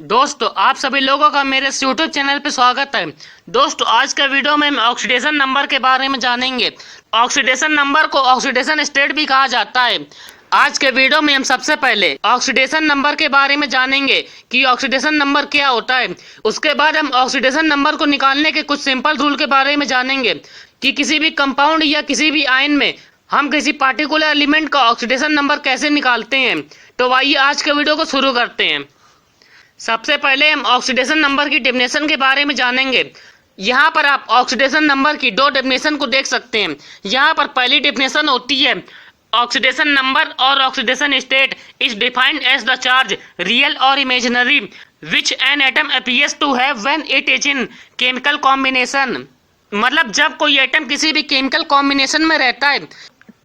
दोस्तों आप सभी लोगों का मेरे यूट्यूब चैनल पे स्वागत है। दोस्तों आज का वीडियो में हम ऑक्सीडेशन नंबर के बारे में जानेंगे। ऑक्सीडेशन नंबर को ऑक्सीडेशन स्टेट भी कहा जाता है। आज के वीडियो में हम सबसे पहले ऑक्सीडेशन नंबर के बारे में जानेंगे कि ऑक्सीडेशन नंबर क्या होता है। उसके बाद हम ऑक्सीडेशन नंबर को निकालने के कुछ सिंपल रूल के बारे में जानेंगे कि किसी भी कंपाउंड या किसी भी आयन में हम किसी पार्टिकुलर एलिमेंट का ऑक्सीडेशन नंबर कैसे निकालते हैं। तो आइए आज के वीडियो को शुरू करते हैं। सबसे पहले हम ऑक्सीडेशन नंबर की डेफिनेशन के बारे में जानेंगे। यहाँ पर आप ऑक्सीडेशन नंबर की दो डेफिनेशन को देख सकते हैं। यहाँ पर पहली डेफिनेशन होती है ऑक्सीडेशन नंबर और oxidation state is defined as the charge real और imaginary which an atom appears to have when it is in chemical combination. मतलब जब कोई एटम किसी भी केमिकल कॉम्बिनेशन में रहता है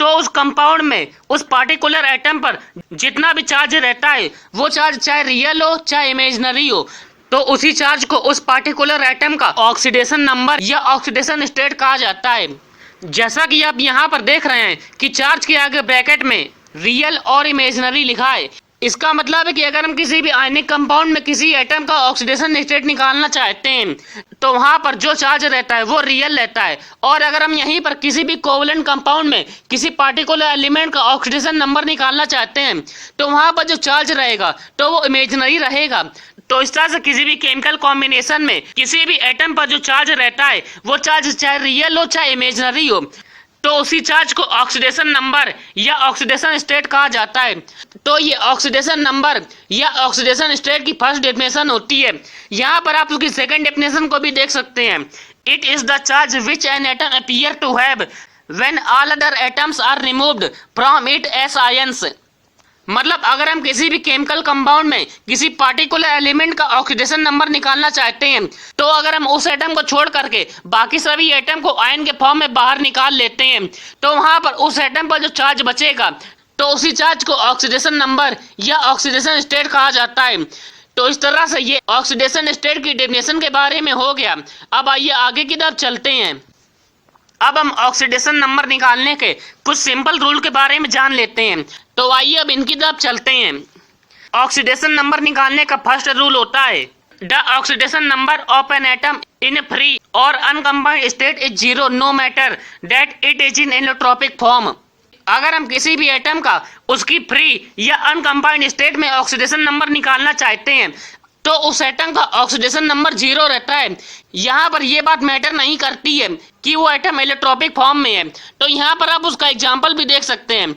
तो उस कंपाउंड में उस पार्टिकुलर एटम पर जितना भी चार्ज रहता है वो चार्ज चाहे रियल हो चाहे इमेजिनरी हो, तो उसी चार्ज को उस पार्टिकुलर एटम का ऑक्सीडेशन नंबर या ऑक्सीडेशन स्टेट कहा जाता है। जैसा कि आप यहाँ पर देख रहे हैं कि चार्ज के आगे ब्रैकेट में रियल और इमेजिनरी लिखा है। इसका मतलब है कि अगर हम किसी भी आयनिक कंपाउंड में किसी एटम का ऑक्सीडेशन स्टेट निकालना चाहते हैं तो वहां पर जो चार्ज रहता है वो रियल रहता है, और अगर हम यहीं पर किसी भी कोवलेंट कंपाउंड में किसी पार्टिकुलर एलिमेंट का ऑक्सीडेशन नंबर निकालना चाहते हैं तो वहां पर जो चार्ज रहेगा तो वो इमेजिनरी रहेगा। तो इस तरह से किसी भी केमिकल कॉम्बिनेशन में किसी भी एटम पर जो चार्ज रहता है वो चार्ज चाहे रियल हो चाहे इमेजिनरी हो, तो उसी चार्ज को ऑक्सीडेशन नंबर या ऑक्सीडेशन स्टेट कहा जाता है। तो ये ऑक्सीडेशन नंबर या ऑक्सीडेशन स्टेट की फर्स्ट डेफिनेशन होती है। यहाँ पर आप उसकी सेकंड डेफिनेशन को भी देख सकते हैं। It is the charge which an atom appear to have when all other atoms are removed from it as ions. मतलब अगर हम किसी भी केमिकल कंपाउंड में किसी पार्टिकुलर एलिमेंट का ऑक्सीडेशन नंबर निकालना चाहते हैं तो अगर हम उस एटम को छोड़ करके बाकी सभी एटम को आयन के फॉर्म में बाहर निकाल लेते हैं तो वहां पर उस एटम पर जो चार्ज बचेगा तो उसी चार्ज को ऑक्सीडेशन नंबर या ऑक्सीडेशन स्टेट कहा जाता है। तो इस तरह से ये ऑक्सीडेशन स्टेट की डेफिनेशन के बारे में हो गया। अब आइए आगे की तरफ चलते हैं। अब हम ऑक्सीडेशन नंबर निकालने के कुछ सिंपल रूल के बारे में जान लेते हैं। तो आइए अब इनकी तरफ चलते हैं। ऑक्सीडेशन नंबर निकालने का फर्स्ट रूल होता है the oxidation number of an atom in free और uncombined state is zero no matter that it is in allotropic form. अगर हम किसी भी एटम का उसकी फ्री या अनकंबाइंड स्टेट में ऑक्सीडेशन नंबर निकालना चाहते हैं तो उस एटम का ऑक्सीडेशन नंबर जीरो रहता है। यहाँ पर ये बात मैटर नहीं करती है कि वो एटम एलोट्रोपिक फॉर्म में है। तो यहाँ पर आप उसका एग्जांपल भी देख सकते हैं।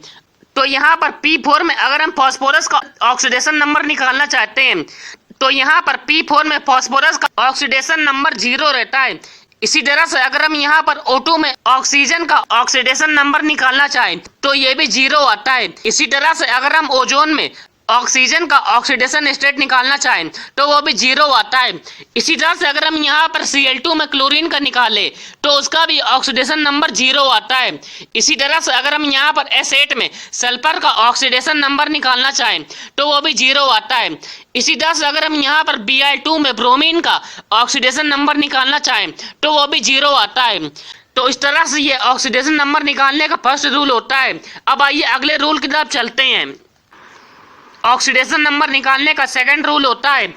तो यहाँ पर P4 में अगर हम फास्फोरस का ऑक्सीडेशन नंबर निकालना चाहते हैं तो यहाँ पर P4 में फास्फोरस का ऑक्सीडेशन नंबर जीरो रहता है। इसी तरह से अगर हम यहाँ पर O2 में ऑक्सीजन का ऑक्सीडेशन नंबर निकालना चाहें तो ये भी जीरो आता है। इसी तरह से अगर हम ओजोन में ऑक्सीजन का ऑक्सीडेशन स्टेट निकालना चाहें तो वो भी जीरो आता है। इसी तरह से अगर हम यहाँ पर Cl2 में क्लोरीन का निकालें तो उसका भी ऑक्सीडेशन नंबर जीरो आता है। इसी तरह से अगर हम यहाँ पर S8 में सल्फर का ऑक्सीडेशन नंबर निकालना चाहें तो वो भी जीरो आता है। इसी तरह से अगर हम यहाँ पर Br2 में ब्रोमीन का ऑक्सीडेशन नंबर निकालना चाहें तो वो भी जीरो आता है। तो इस तरह से ये ऑक्सीडेशन नंबर निकालने का फर्स्ट रूल होता है। अब आइए अगले रूल की तरफ चलते हैं। ऑक्सीडेशन नंबर निकालने का सेकंड रूल होता है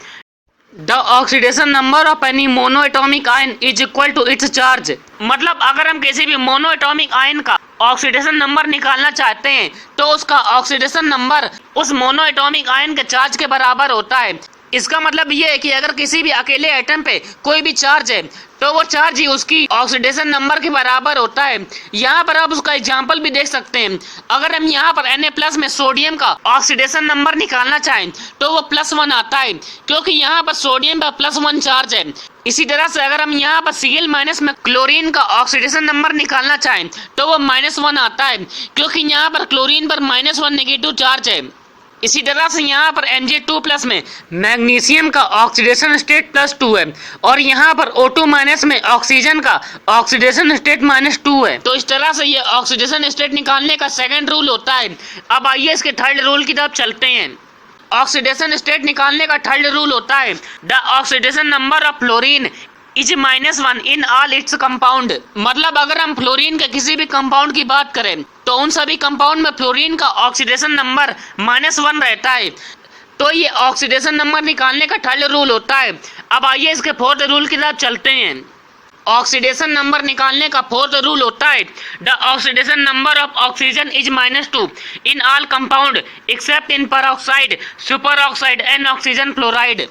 the oxidation number of any monoatomic ion is equal to its charge. मतलब अगर हम किसी भी मोनोएटॉमिक आयन का ऑक्सीडेशन नंबर निकालना चाहते हैं तो उसका ऑक्सीडेशन नंबर उस मोनोएटॉमिक आयन के चार्ज के बराबर होता है। इसका मतलब ये है कि अगर किसी भी अकेले एटम पे कोई भी चार्ज है तो वो चार्ज ही उसकी ऑक्सीडेशन नंबर के बराबर होता है। यहाँ पर आप उसका एग्जांपल भी देख सकते हैं। अगर हम यहाँ पर Na+ में सोडियम का ऑक्सीडेशन नंबर निकालना चाहें तो वो +1 आता है क्योंकि यहाँ पर सोडियम पर +1 चार्ज है। इसी तरह से अगर हम यहाँ पर Cl- में क्लोरीन का ऑक्सीडेशन नंबर निकालना चाहें तो वो -1 आता है क्योंकि यहाँ पर क्लोरीन पर -1 नेगेटिव चार्ज है। इसी तरह से यहाँ पर Mg2+ में मैग्नीशियम का ऑक्सीडेशन स्टेट +2 है और यहाँ पर O2- में ऑक्सीजन का ऑक्सीडेशन स्टेट -2 है। तो इस तरह से ये ऑक्सीडेशन स्टेट निकालने का सेकंड रूल होता है। अब आइए इसके थर्ड रूल की तरफ चलते हैं। ऑक्सीडेशन स्टेट निकालने का थर्ड रूल होता है the oxidation number of fluorine is -1 in all its compound. मतलब अगर हम फ्लोरीन के किसी भी कंपाउंड की बात करें तो उन सभी कंपाउंड में फ्लोरीन का ऑक्सीडेशन नंबर -1 रहता है। तो ये ऑक्सीडेशन नंबर निकालने का थर्ड रूल होता है। अब आइए इसके फोर्थ रूल की तरफ चलते हैं। ऑक्सीडेशन नंबर निकालने का फोर्थ रूल होता है the oxidation number of oxygen is -2 in all compound accept in peroxide, super oxide and oxygen fluoride.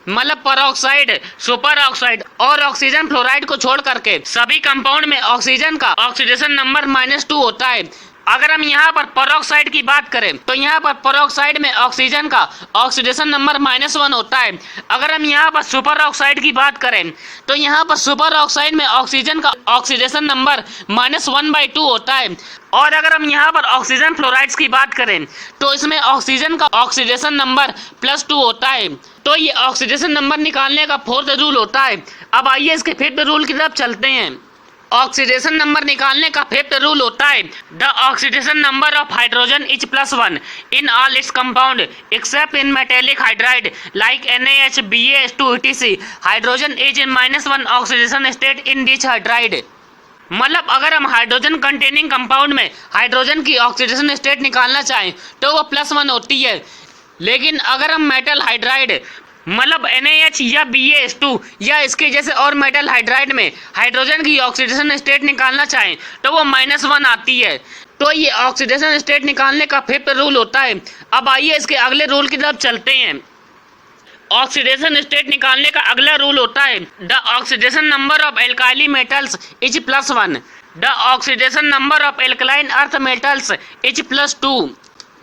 मतलब परऑक्साइड, सुपर ऑक्साइड और ऑक्सीजन फ्लोराइड को छोड़ करके सभी कंपाउंड में ऑक्सीजन का ऑक्सीडेशन नंबर -2 होता है। अगर हम यहाँ पर परऑक्साइड की बात करें तो यहाँ पर परऑक्साइड में ऑक्सीजन का ऑक्सीडेशन नंबर -1 होता है। अगर हम यहाँ पर सुपर ऑक्साइड की बात करें तो यहाँ पर सुपर ऑक्साइड में ऑक्सीजन का ऑक्सीडेशन नंबर -1/2 होता है। और अगर हम यहाँ पर ऑक्सीजन फ्लोराइड्स की बात करें तो इसमें ऑक्सीजन का ऑक्सीडेशन नंबर +2 होता है। तो ये ऑक्सीडेशन नंबर निकालने का फोर्थ रूल होता है। अब आइए इसके फिफ्थ रूल की तरफ चलते हैं। ऑक्सीडेशन नंबर निकालने का फिफ्थ रूल होता है the oxidation number of hydrogen is +1 in all its compound accept in metallic hydride like NaH, BaH2 etc. Hydrogen is in -1 oxidation state in this hydride. मतलब अगर हम हाइड्रोजन कंटेनिंग कंपाउंड में hydrogen की oxidation state निकालना चाहें तो वो +1 होती है। लेकिन अगर हम मेटल हाइड्राइड मतलब NaH या BaH2 या इसके जैसे और मेटल हाइड्राइड में हाइड्रोजन की ऑक्सीडेशन स्टेट निकालना चाहें तो वो -1 आती है। तो ये ऑक्सीडेशन स्टेट निकालने का फिफ्थ रूल होता है। अब आइए इसके अगले रूल की तरफ चलते हैं। ऑक्सीडेशन स्टेट निकालने का अगला रूल होता है the oxidation number of alkali metals is +1 the oxidation number of alkaline earth metals is +2।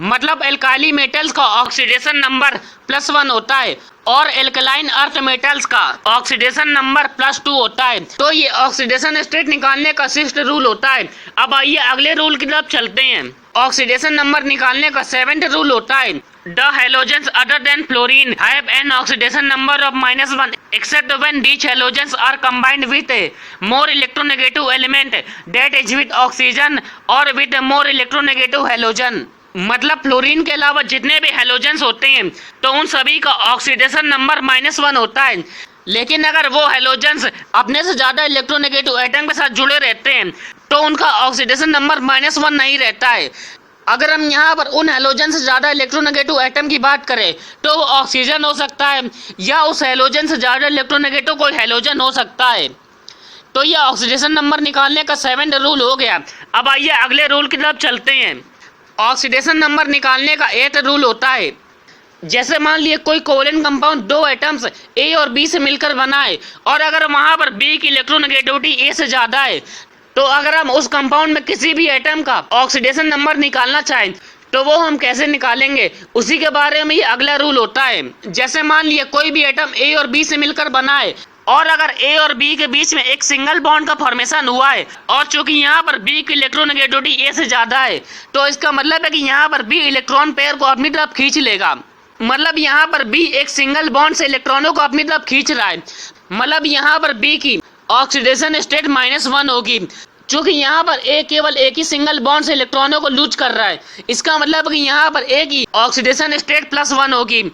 मतलब एल्काइली मेटल्स का ऑक्सीडेशन नंबर +1 होता है और एल्कलाइन अर्थ मेटल्स का ऑक्सीडेशन नंबर +2 होता है। तो ये ऑक्सीडेशन स्टेट निकालने का सिक्स्थ रूल होता है। अब आइए अगले रूल की तरफ चलते हैं। ऑक्सीडेशन नंबर निकालने का सेवेंथ रूल होता है the halogens other than fluorine have an oxidation number of -1 except when these halogens are combined with a more electronegative element that is with oxygen or with a more electronegative halogen। मतलब fluorine के अलावा जितने भी halogens होते हैं तो उन सभी का ऑक्सीडेशन नंबर -1 होता है। लेकिन अगर वो हेलोजेंस अपने से ज़्यादा इलेक्ट्रोनेगेटिव एटम के साथ जुड़े रहते हैं तो उनका ऑक्सीडेशन नंबर -1 नहीं रहता है। अगर हम यहाँ पर उन हेलोजन से ज़्यादा इलेक्ट्रोनेगेटिव एटम की बात करें तो वो ऑक्सीजन हो सकता है या उस हेलोजन से ज़्यादा इलेक्ट्रोनेगेटिव कोई हेलोजन हो सकता है। तो ये ऑक्सीडेशन नंबर निकालने का सेवेंथ रूल हो गया। अब आइए अगले रूल की तरफ चलते हैं। ऑक्सीडेशन नंबर निकालने का एथ रूल होता है जैसे मान लिए कोई कोवलेंट कंपाउंड दो एटम्स ए और बी से मिलकर बना है और अगर वहाँ पर बी की इलेक्ट्रोनेगेटिविटी ए से ज़्यादा है तो अगर हम उस कंपाउंड में किसी भी एटम का ऑक्सीडेशन नंबर निकालना चाहें तो वो हम कैसे निकालेंगे उसी के बारे में ये अगला रूल होता है। जैसे मान लिए कोई भी एटम ए और बी से मिलकर बना है और अगर ए और बी के बीच में एक सिंगल बॉन्ड का फॉर्मेशन हुआ है और चूंकि यहाँ पर बी की इलेक्ट्रोनेगेटिविटी ए से ज़्यादा है तो इसका मतलब है कि यहाँ पर बी इलेक्ट्रॉन पेयर को अपनी तरफ खींच लेगा। मतलब यहाँ पर बी एक सिंगल बॉन्ड से इलेक्ट्रॉनों को अपनी तरफ खींच रहा है। मतलब यहाँ पर बी की ऑक्सीडेशन स्टेट -1 होगी क्योंकि यहाँ पर ए केवल एक ही सिंगल बॉन्ड से इलेक्ट्रॉनों को लूज कर रहा है। इसका मतलब कि यहाँ पर ए की ऑक्सीडेशन स्टेट +1 होगी।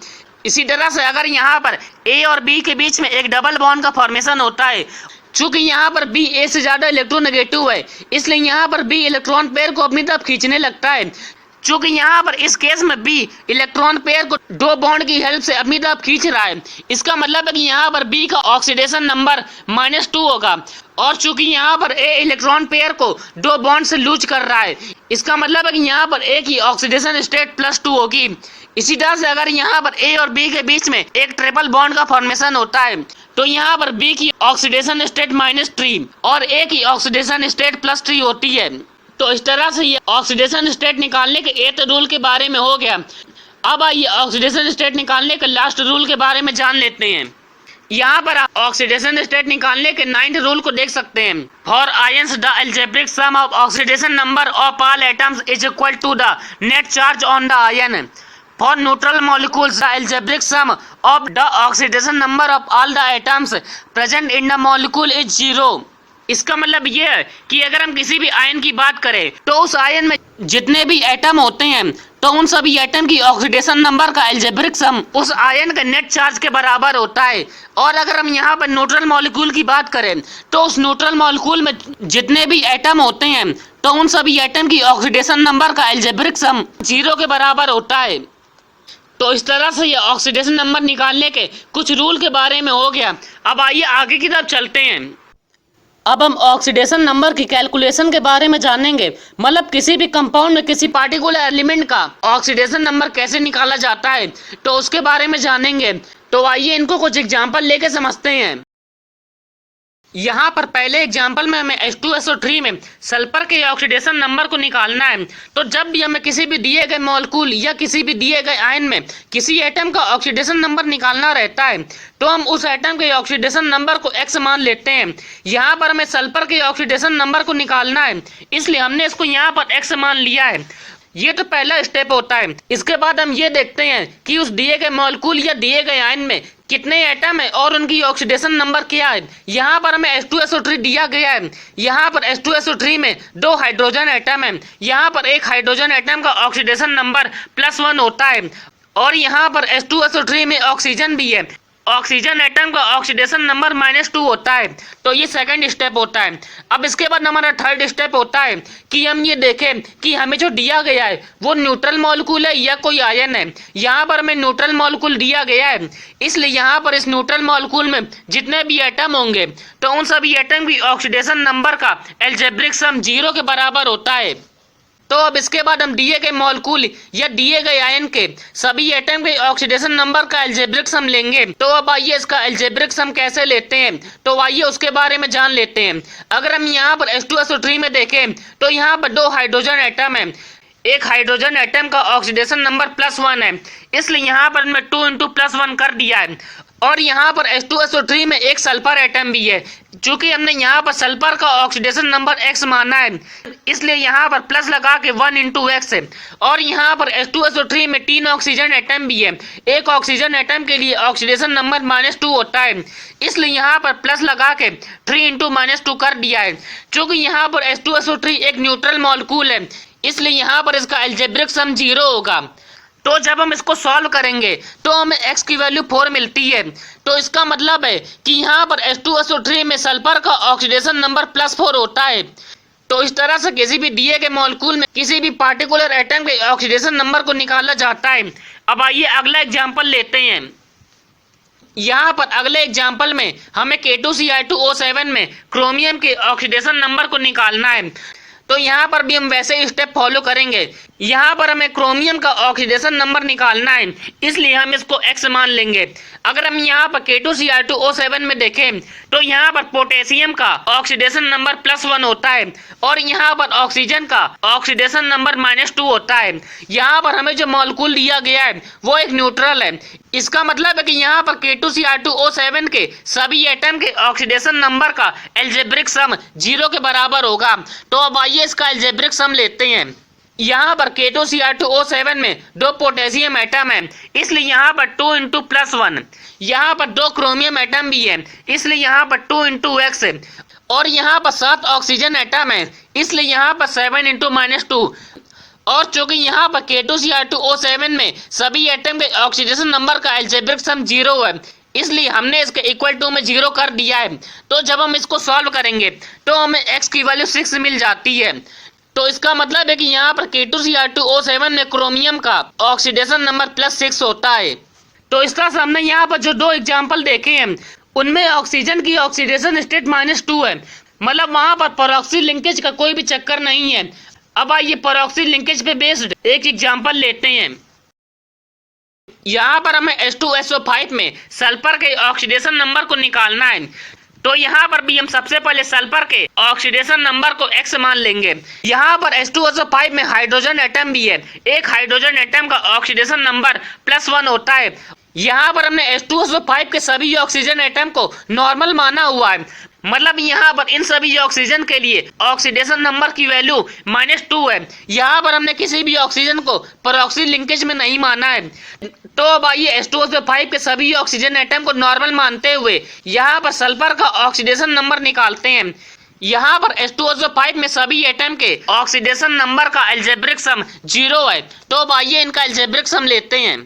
इसी तरह से अगर यहाँ पर ए और बी के बीच में एक डबल बॉन्ड का फॉर्मेशन होता है चूंकि यहाँ पर बी ए से ज़्यादा इलेक्ट्रोनेगेटिव है इसलिए यहाँ पर बी इलेक्ट्रॉन पेयर को अपनी तरफ खींचने लगता है। चूंकि यहाँ पर इस केस में बी इलेक्ट्रॉन पेयर को दो बॉन्ड की हेल्प से अपनी तरफ खींच रहा है। इसका मतलब है कि यहाँ पर बी का ऑक्सीडेशन नंबर -2 होगा और चूंकि यहाँ पर ए इलेक्ट्रॉन पेयर को दो बॉन्ड से लूज कर रहा है इसका मतलब है कि यहाँ पर ए की ऑक्सीडेशन स्टेट +2 होगी। इसी तरह से अगर यहाँ पर ए और बी के बीच में एक ट्रिपल बॉन्ड का फॉर्मेशन होता है तो यहाँ पर बी की ऑक्सीडेशन स्टेट -3 और ए की ऑक्सीडेशन स्टेट +3 होती है। तो इस तरह से ये ऑक्सीडेशन स्टेट निकालने के एथ रूल के बारे में हो गया। अब आइए ऑक्सीडेशन स्टेट निकालने के लास्ट रूल के बारे में जान लेते हैं। यहाँ पर आप ऑक्सीडेशन स्टेट निकालने के 9th रूल को देख सकते हैं। For ions the algebraic sum of oxidation number of all atoms is equal to the net charge on the ion. For neutral molecules the algebraic sum of the oxidation number of all the atoms present in the molecule is 0। इसका मतलब ये है कि अगर हम किसी भी ion की बात करें तो उस आयन में जितने भी एटम होते हैं तो उन सभी एटम की ऑक्सीडेशन नंबर का अलजेब्रिक सम उस आयन के नेट चार्ज के बराबर होता है। और अगर हम यहाँ पर न्यूट्रल मॉलिक्यूल की बात करें तो उस न्यूट्रल मॉलिक्यूल में जितने भी एटम होते हैं तो उन सभी एटम की ऑक्सीडेशन नंबर का अलजेब्रिक सम 0 के बराबर होता है। तो इस तरह से ये ऑक्सीडेशन नंबर निकालने के कुछ रूल के बारे में हो गया। अब आइए आगे की तरफ चलते हैं। अब हम ऑक्सीडेशन नंबर की कैलकुलेशन के बारे में जानेंगे, मतलब किसी भी कंपाउंड में किसी पार्टिकुलर एलिमेंट का ऑक्सीडेशन नंबर कैसे निकाला जाता है, तो उसके बारे में जानेंगे। तो आइए इनको कुछ एग्जांपल लेके समझते हैं। यहाँ पर पहले एग्जाम्पल में हमें H2SO3 में सल्फर के ऑक्सीडेशन नंबर को निकालना है। तो जब भी हमें किसी भी दिए गए मॉलिक्यूल या किसी भी दिए गए आयन में किसी एटम का ऑक्सीडेशन नंबर निकालना रहता है, तो हम उस एटम के ऑक्सीडेशन नंबर को x मान लेते हैं। यहाँ पर हमें सल्फर के ऑक्सीडेशन नंबर को निकालना है, इसलिए हमने इसको यहाँ पर x मान लिया है। ये तो पहला स्टेप होता है। इसके बाद हम ये देखते हैं कि उस दिए गए मॉलिक्यूल या दिए गए आयन में कितने एटम है और उनकी ऑक्सीडेशन नंबर क्या है। यहाँ पर हमें H2SO3 दिया गया है। यहाँ पर H2SO3 में 2 हाइड्रोजन एटम है। यहाँ पर एक हाइड्रोजन एटम का ऑक्सीडेशन नंबर +1 होता है और यहाँ पर H2SO3 में ऑक्सीजन भी है। ऑक्सीजन एटम का ऑक्सीडेशन नंबर -2 होता है। तो ये सेकंड स्टेप होता है। अब इसके बाद हमारा थर्ड स्टेप होता है कि हम ये देखें कि हमें जो दिया गया है वो न्यूट्रल मॉलिक्यूल है या कोई आयन है। यहाँ पर हमें न्यूट्रल मॉलिक्यूल दिया गया है, इसलिए यहाँ पर इस न्यूट्रल मॉलिक्यूल में जितने भी एटम होंगे तो उन सभी एटम की ऑक्सीडेशन नंबर का अलजेब्रिक सम 0 के बराबर होता है। तो अब इसके बाद हम दिए गए मॉलिक्यूल या दिए गए आयन के सभी एटम के ऑक्सीडेशन नंबर का अलजेब्रिक सम लेंगे। तो अब आइए इसका अलजेब्रिक सम कैसे लेते हैं, तो आइए उसके बारे में जान लेते हैं। अगर हम यहाँ पर H2SO3 में देखें तो यहाँ पर 2 हाइड्रोजन एटम है। एक हाइड्रोजन एटम का ऑक्सीडेशन नंबर +1 है, इसलिए यहाँ पर मैं 2 × +1 कर दिया है। और यहाँ पर H2SO3 में एक सल्फर एटम भी है। चूंकि हमने यहाँ पर सल्फर का ऑक्सीडेशन नंबर x माना है, इसलिए यहाँ पर प्लस लगा के 1 × x है। और यहाँ पर H2SO3 में 3 ऑक्सीजन एटम भी है। एक ऑक्सीजन एटम के लिए ऑक्सीडेशन नंबर -2 होता है, इसलिए यहाँ पर प्लस लगा के 3 × -2 कर दिया है। चूंकि यहाँ पर H2SO3 एक न्यूट्रल मॉलिक्यूल है, इसलिए यहाँ पर इसका अलजेब्रिक सम 0 होगा। तो जब हम इसको सॉल्व करेंगे तो हमें x की वैल्यू 4 मिलती है। तो इसका मतलब है कि यहाँ पर H2SO3 में सल्फर का ऑक्सीडेशन नंबर +4 होता है। तो इस तरह से किसी भी दिए गए मॉलिक्यूल में किसी भी पार्टिकुलर एटम के ऑक्सीडेशन नंबर को निकाला जाता है। अब आइए अगला एग्जाम्पल लेते हैं। यहाँ पर अगले एग्जाम्पल में हमें K2Cl2O7 में क्रोमियम के ऑक्सीडेशन नंबर को निकालना है। तो यहाँ पर भी हम वैसे ही स्टेप फॉलो करेंगे। यहाँ पर हमें क्रोमियम का ऑक्सीडेशन नंबर निकालना है, इसलिए हम इसको x मान लेंगे। अगर हम यहाँ पर K2Cl2O7 में देखें तो यहाँ पर पोटेशियम का ऑक्सीडेशन नंबर +1 होता है और यहाँ पर ऑक्सीजन का ऑक्सीडेशन नंबर -2 होता है। यहाँ पर हमें जो मॉलिक्यूल दिया गया है वो एक न्यूट्रल है। इसका मतलब है कि यहाँ पर K2Cl2O7 के सभी एटम के ऑक्सीडेशन नंबर का अलजेब्रिक सम 0 के बराबर होगा। तो अब आइए इसका अलजेब्रिक सम लेते हैं। यहाँ पर K2Cl2O7 में 2 पोटेशियम एटम है, इसलिए यहाँ पर 2 × +1। यहाँ पर 2 क्रोमियम एटम भी है, इसलिए यहाँ पर 2 × x है। और यहाँ पर 7 ऑक्सीजन एटम है, इसलिए यहाँ पर 7 × -2। और चूंकि यहाँ पर K2Cl2O7 में सभी एटम के ऑक्सीडेशन नंबर का अलजेब्रिक सम 0 है, इसलिए हमने इसके इक्वल टू में 0 कर दिया है। तो जब हम इसको सॉल्व करेंगे तो हमें x की वैल्यू 6 मिल जाती है। तो इसका मतलब है कि यहाँ पर K2Cl2O7 में क्रोमियम का ऑक्सीडेशन नंबर +6 होता है। तो इस तरह से हमने यहाँ पर जो 2 एग्जाम्पल देखे हैं उनमें ऑक्सीजन की ऑक्सीडेशन स्टेट -2 है, मतलब वहाँ पर परऑक्सी लिंकेज का कोई भी चक्कर नहीं है। अब आइए परऑक्सी लिंकेज पे बेस्ड एक एग्जाम्पल लेते हैं। यहाँ पर हमें H2SO5 में सल्फर के ऑक्सीडेशन नंबर को निकालना है। तो यहाँ पर भी हम सबसे पहले सल्फर के ऑक्सीडेशन नंबर को x मान लेंगे। यहाँ पर H2SO5 में हाइड्रोजन एटम भी है। एक हाइड्रोजन एटम का ऑक्सीडेशन नंबर +1 होता है। यहाँ पर हमने H2SO5 के सभी ऑक्सीजन एटम को नॉर्मल माना हुआ है, मतलब यहाँ पर इन सभी ऑक्सीजन के लिए ऑक्सीडेशन नंबर की वैल्यू -2 है। यहाँ पर हमने किसी भी ऑक्सीजन को परऑक्सी लिंकेज में नहीं माना है। तो अब आइए H2SO5 के सभी ऑक्सीजन एटम को नॉर्मल मानते हुए यहाँ पर सल्फर का ऑक्सीडेशन नंबर निकालते हैं। यहाँ पर H2SO5 में सभी एटम के ऑक्सीडेशन नंबर का अलजेब्रिक सम 0 है। तो अब आइए इनका अलजेब्रिक सम लेते हैं।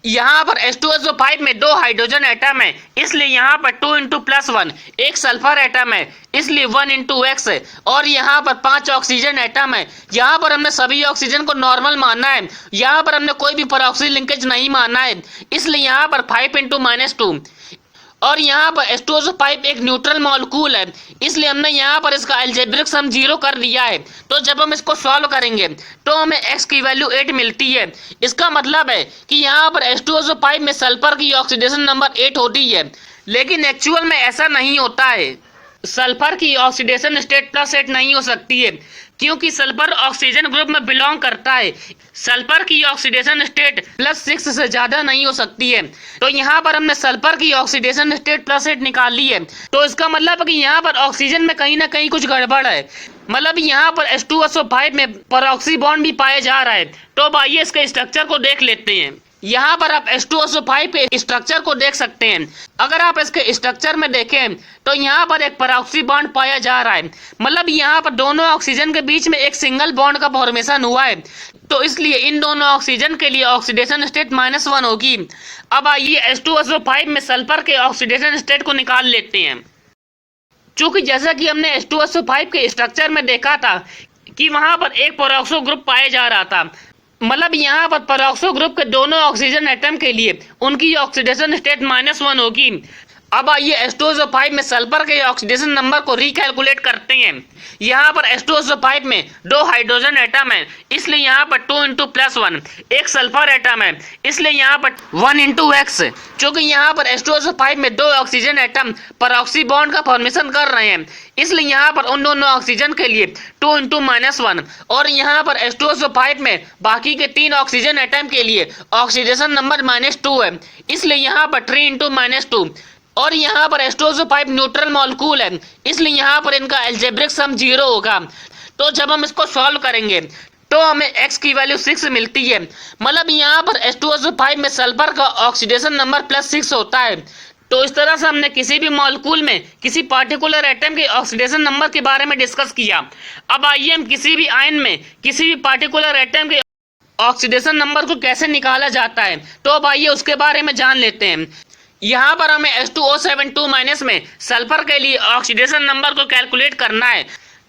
यहाँ पर H2SO5 में 2 हाइड्रोजन एटम है, इसलिए यहाँ पर 2 इंटू प्लस 1, एक सल्फर एटम है इसलिए 1 इंटू एक्स है, और यहाँ पर 5 ऑक्सीजन एटम है। यहाँ पर हमने सभी ऑक्सीजन को नॉर्मल मानना है, यहाँ पर हमने कोई भी परऑक्सी लिंकेज नहीं मानना है, इसलिए यहाँ पर 5 इंटू -2, और यहाँ पर H2SO5 एक न्यूट्रल मॉलिक्यूल है, इसलिए हमने यहाँ पर इसका अलजेब्रिक सम 0 कर दिया है। तो जब हम इसको सॉल्व करेंगे तो हमें x की वैल्यू 8 मिलती है। इसका मतलब है कि यहाँ पर H2SO5 में सल्फर की ऑक्सीडेशन नंबर 8 होती है, लेकिन एक्चुअल में ऐसा नहीं होता है। सल्फर की ऑक्सीडेशन स्टेट +8 नहीं हो सकती है, क्योंकि सल्फर ऑक्सीजन ग्रुप में बिलोंग करता है। सल्फर की ऑक्सीडेशन स्टेट +6 से ज्यादा नहीं हो सकती है। तो यहाँ पर हमने सल्फर की ऑक्सीडेशन स्टेट +8 निकाल ली है। तो इसका मतलब है कि यहाँ पर ऑक्सीजन में कहीं ना कहीं कुछ गड़बड़ है, मतलब यहाँ पर H2SO5 में परऑक्सी बॉन्ड भी पाया जा रहा है। तो अब आइए इसके स्ट्रक्चर को देख लेते हैं। यहाँ पर आप H2SO5 के स्ट्रक्चर को देख सकते हैं। अगर आप इसके स्ट्रक्चर में देखें तो यहाँ पर एक परऑक्सी बॉन्ड पाया जा रहा है, मतलब यहाँ पर दोनों ऑक्सीजन के बीच में एक सिंगल बॉन्ड का फॉर्मेशन हुआ है। तो इसलिए इन दोनों ऑक्सीजन के लिए ऑक्सीडेशन स्टेट -1 होगी। अब आइए H2SO5 में सल्फर के ऑक्सीडेशन स्टेट को निकाल लेते हैं। चूंकि जैसा कि हमने H2SO5 के स्ट्रक्चर में देखा था कि वहां पर एक परऑक्सो ग्रुप पाया जा रहा था, मतलब यहाँ पर परऑक्सो ग्रुप के दोनों ऑक्सीजन एटम के लिए उनकी ऑक्सीडेशन स्टेट -1 होगी। अब आइए H2SO5 में सल्फर के ऑक्सीडेशन नंबर को रिकैलकुलेट करते हैं। यहाँ पर H2SO5 में 2 हाइड्रोजन एटम है, इसलिए यहाँ पर 2 इंटू +1, एक सल्फर एटम है इसलिए यहाँ पर 1 इंटू एक्स। क्योंकि यहाँ पर H2SO5 में 2 ऑक्सीजन एटम परऑक्सी बॉन्ड का फॉर्मेशन कर रहे हैं, इसलिए यहाँ पर उन दोनों ऑक्सीजन के लिए 2 इंटू -1, और यहाँ पर H2SO5 में बाकी के 3 ऑक्सीजन एटम के लिए ऑक्सीडेशन नंबर -2 है, इसलिए यहाँ पर 3 इंटू -2, और यहाँ पर H2SO5 न्यूट्रल मॉलिक्यूल है, इसलिए यहाँ पर इनका अलजेब्रिक सम 0 होगा। तो जब हम इसको सॉल्व करेंगे तो हमें x की वैल्यू 6 मिलती है, मतलब यहाँ पर H2SO5 में सल्फर का ऑक्सीडेशन नंबर +6 होता है। तो इस तरह से हमने किसी भी मॉलिक्यूल में किसी पार्टिकुलर एटम के ऑक्सीडेशन नंबर के बारे में डिस्कस किया। अब आइए हम किसी भी आयन में किसी भी पार्टिकुलर एटम के ऑक्सीडेशन नंबर को कैसे निकाला जाता है, तो अब आइए उसके बारे में जान लेते हैं। यहाँ पर हमें H2O72- में सल्फर के लिए ऑक्सीडेशन नंबर को कैलकुलेट करना है।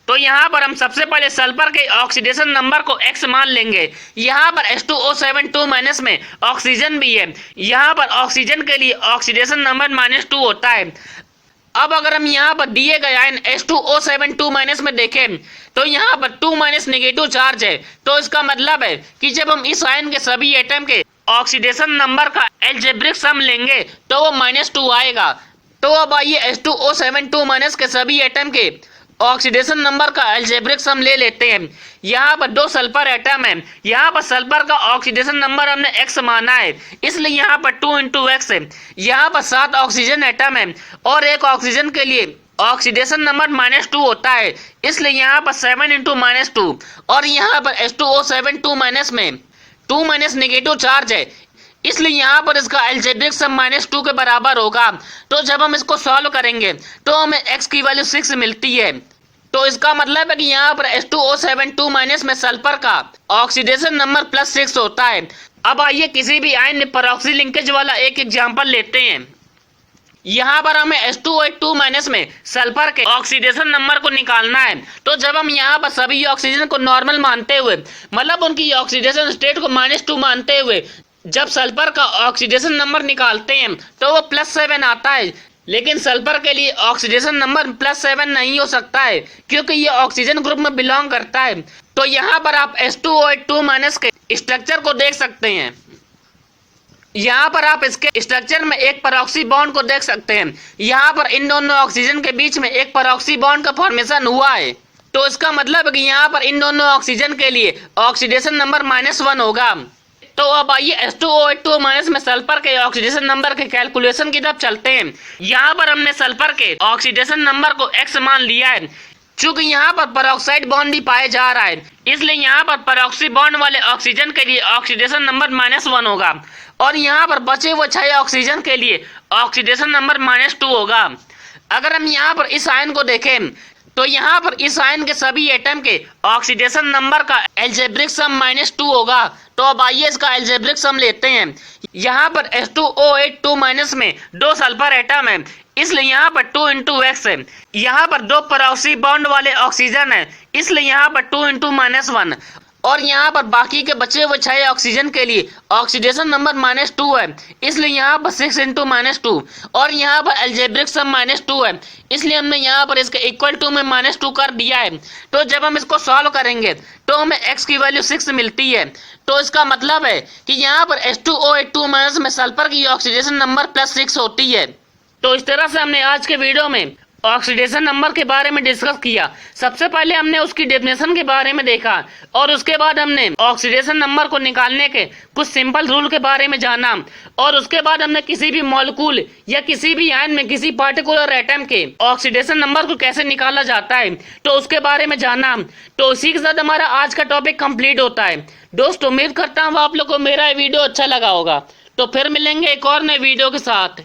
तो यहाँ पर हम सबसे पहले सल्फर के ऑक्सीडेशन नंबर को x मान लेंगे। यहाँ पर H2O72- में ऑक्सीजन भी है, यहाँ पर ऑक्सीजन के लिए ऑक्सीडेशन नंबर -2 होता है। अब अगर हम यहाँ पर दिए गए आयन H2O72- में देखें तो यहाँ पर 2- नेगेटिव चार्ज है। तो इसका मतलब है कि जब हम इस आयन के सभी एटम के ऑक्सीडेशन नंबर का अलजेब्रिक सम लेंगे तो वो -2 आएगा। तो अब आइए H2O72- के सभी एटम के ऑक्सीडेशन नंबर का अलजेब्रिक सम ले लेते हैं। यहाँ पर 2 सल्फर एटम है, यहाँ पर सल्फर का ऑक्सीडेशन नंबर हमने x माना है, इसलिए यहाँ पर 2 इंटू एक्स है। यहाँ पर 7 ऑक्सीजन एटम है और एक ऑक्सीजन के लिए ऑक्सीडेशन नंबर -2 होता है, इसलिए यहाँ पर 7 इंटू -2, और यहाँ पर H2O72- में 2- नेगेटिव चार्ज है, इसलिए यहाँ पर इसका अलजेब्रिक सम -2 के बराबर होगा। तो जब हम इसको सॉल्व करेंगे तो हमें x की वैल्यू 6 मिलती है। तो इसका मतलब है कि यहाँ पर H2O72- में सल्फर का ऑक्सीडेशन नंबर +6 होता है। अब आइए किसी भी आयन में परऑक्सी लिंकेज वाला एक एग्जाम्पल लेते हैं। यहाँ पर हमें H2O82- में सल्फर के ऑक्सीडेशन नंबर को निकालना है। तो जब हम यहाँ पर सभी ऑक्सीजन को नॉर्मल मानते हुए, मतलब उनकी ऑक्सीडेशन स्टेट को -2 मानते हुए, जब सल्फर का ऑक्सीडेशन नंबर निकालते हैं तो वो +7 आता है, लेकिन सल्फर के लिए ऑक्सीडेशन नंबर +7 नहीं हो सकता है, क्योंकि ये ऑक्सीजन ग्रुप में बिलोंग करता है। तो यहाँ पर आप H2O82- के स्ट्रक्चर को देख सकते हैं। यहाँ पर आप इसके स्ट्रक्चर में एक परऑक्सी बॉन्ड को देख सकते हैं। यहाँ पर इन दोनों ऑक्सीजन के बीच में एक परऑक्सी बॉन्ड का फॉर्मेशन हुआ है। तो इसका मतलब है कि यहाँ पर इन दोनों ऑक्सीजन के लिए ऑक्सीडेशन नंबर -1 होगा। तो अब आइए H2O82- में सल्फर के ऑक्सीडेशन नंबर के कैलकुलेशन की तरफ चलते हैं। यहाँ पर हमने सल्फर के ऑक्सीडेशन नंबर को x मान लिया है। चूंकि यहाँ पर परऑक्साइड बॉन्ड भी पाया जा रहा है, इसलिए यहाँ पर परऑक्सी बॉन्ड वाले ऑक्सीजन के लिए ऑक्सीडेशन नंबर -1 होगा, और यहाँ पर बचे हुए 6 ऑक्सीजन के लिए ऑक्सीडेशन नंबर -2 होगा। अगर हम यहाँ पर इस आयन को देखें तो यहाँ पर इस आयन के सभी एटम के ऑक्सीडेशन नंबर का एल्जेब्रिक सम -2 होगा। तो अब आइए इसका एल्जेब्रिक सम लेते हैं। यहाँ पर H2O8 2- में 2 सल्फर एटम है, इसलिए यहाँ पर 2 × X है। यहाँ पर 2 परऑक्सी बॉन्ड वाले ऑक्सीजन है, इसलिए यहाँ पर 2 × -1। और यहाँ पर बाकी के बचे हुए 6 ऑक्सीजन के लिए ऑक्सीडेशन नंबर -2 है, इसलिए यहाँ पर 6 × -2। और यहाँ पर एल्जेब्रिक सम -2 है, इसलिए हमने यहाँ पर इसके इक्वल टू में -2 कर दिया है। तो जब हम इसको सॉल्व करेंगे तो हमें x की वैल्यू 6 मिलती है। तो इसका मतलब है कि यहाँ पर H2O8 2- में सल्फर की ऑक्सीडेशन नंबर +6 होती है। तो इस तरह से हमने आज के वीडियो में ऑक्सीडेशन नंबर के बारे में डिस्कस किया। सबसे पहले हमने उसकी डेफिनेशन के बारे में देखा और उसके बाद हमने ऑक्सीडेशन नंबर को निकालने के कुछ सिंपल रूल के बारे में जाना और उसके बाद हमने किसी भी मॉलिक्यूल या किसी भी आयन में किसी पार्टिकुलर एटम के ऑक्सीडेशन नंबर को कैसे निकाला जाता है तो उसके बारे में जाना। तो इसी के साथ हमारा आज का टॉपिक कंप्लीट होता है। दोस्तों उम्मीद करता हूँ आप लोग को मेरा वीडियो अच्छा लगा होगा। तो फिर मिलेंगे एक और नए वीडियो के साथ।